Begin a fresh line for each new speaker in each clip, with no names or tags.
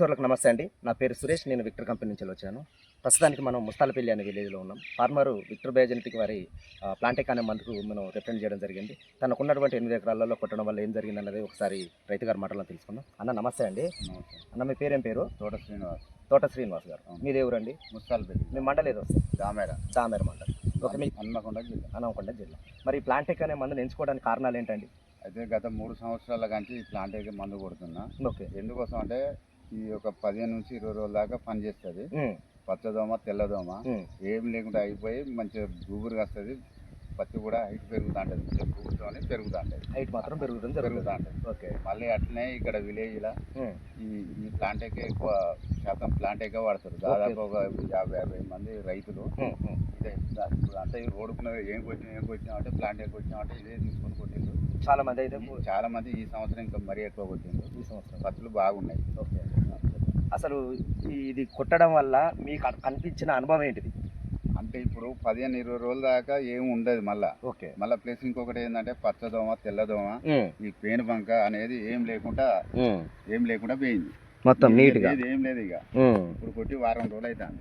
సోర్లకు నమస్తే అండి. నా పేరు సురేష్. నేను విక్టర్ కంపెనీ నుంచి వచ్చాను. ప్రస్తుతానికి మనం ముస్తాలపల్లి అనే విలేజ్లో ఉన్నాం. ఫార్మరు విక్టర్ బయోజెనెటిక్ వారి ప్లాంటెక్ అనే మందుకు మనం రిఫరెండ్ చేయడం జరిగింది. తనకున్నటువంటి 8 ఎకరాలలో కొట్టడం వల్ల ఏం జరిగిందన్నది ఒకసారి రైతు గారి మాటల్లో తెలుసుకుందాం. అన్న నమస్తే అండి. అన్న మీ పేరేం పేరు? తోట శ్రీనివాస్ గారు. మీది ఎవరండి?
ముస్తాలపల్లి.
మీ మండలి ఏదో వస్తుంది? దామేర మండలి. ఓకే. మీ హన్మకొండ జిల్లా. మరి ఈ ప్లాంటెక్ అనే మందుని ఎంచుకోవడానికి కారణాలు ఏంటండి?
అయితే గత 3 సంవత్సరాల కంచి ఈ ప్లాంటేకి మందు కొడుతున్నా.
ఓకే.
ఎందుకోసం అంటే ఈ ఒక 15 నుంచి 20 రోజుల దాకా పనిచేస్తుంది. పచ్చదోమ తెల్లదోమ ఏం లేకుండా అయిపోయి మంచిగా గుబురుగా వస్తుంది. పత్తి కూడా హైట్ పెరుగుతూ ఉంటుంది. గుబురుతోనే పెరుగుతూ ఉంటుంది.
హైట్ మాత్రం పెరుగుతూ ఉంటుంది. ఓకే.
మళ్ళీ అట్లనే ఇక్కడ విలేజ్లో ఈ ప్లాంటేకే ఎక్కువ శాతం ప్లాంటేకే వాడతారు. దాదాపు ఒక 50 మంది రైతులు ఇదే అంటే ఈ రోడ్డుకున్న ఏం కొట్టినా అంటే ప్లాంటేకి వచ్చినామంటే ఇదే తీసుకొని కొట్టిండ్రు.
చాలా మంది అయితే
చాలా మంది ఈ సంవత్సరం ఇంకా మరీ ఎక్కువ కొట్టిండ్రు.
ఈ సంవత్సరం
పత్తులు బాగున్నాయి.
ఓకే. అసలు ఇది కొట్టడం వల్ల మీకు కనిపించిన అనుభవం ఏంటిది?
అంటే ఇప్పుడు 15-20 రోజుల దాకా ఏమి ఉండదు.
ఓకే.
మళ్ళీ ప్లస్ ఇంకొకటి ఏంటంటే పచ్చదోమ తెల్లదోమ ఈ పేను బంక అనేది ఏం లేకుండా పోయింది.
మొత్తం నీట్ గా
ఏం లేదు. ఇక ఇప్పుడు కొట్టి వారం రోజులు అవుతుంది.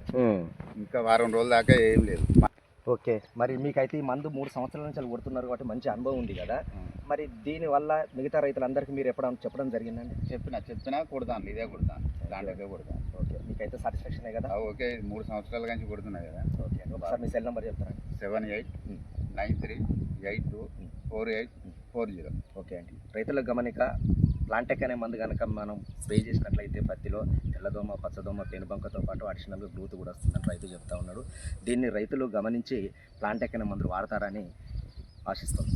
ఇంకా వారం రోజుల దాకా ఏం లేదు.
ఓకే. మరి మీకైతే ఈ మందు 3 సంవత్సరాల నుంచి కొడుతున్నారు కాబట్టి మంచి అనుభవం ఉంది కదా. మరి దీనివల్ల మిగతా రైతులందరికీ మీరు ఎప్పుడైనా చెప్పడం జరిగిందండి?
చెప్పినా కొడతాను. ఇదే కొడతాను, దాంట్లోకే కొడతాను.
ఓకే. మీకైతే సాటిస్ఫాక్షనే కదా?
ఓకే. 3 సంవత్సరాల నుంచి కొడుతున్నాయి కదా.
ఓకే. ఒకసారి మీ సెల్ నెంబర్ చెప్తారా?
7893824840.
ఓకే అండి. రైతులకు గమనిక, ప్లాంటెక్ అనే మందు కనుక మనం స్ప్రే చేసినట్లయితే పత్తిలో తెల్లదోమ పచ్చదోమ పేనుబంకతో పాటు అడిషనల్గా గ్రోత్ కూడా వస్తుందని రైతు చెప్తా ఉన్నాడు. దీన్ని రైతులు గమనించి ప్లాంటెక్ అనే మందులు వాడతారని ఆశిస్తున్నాం.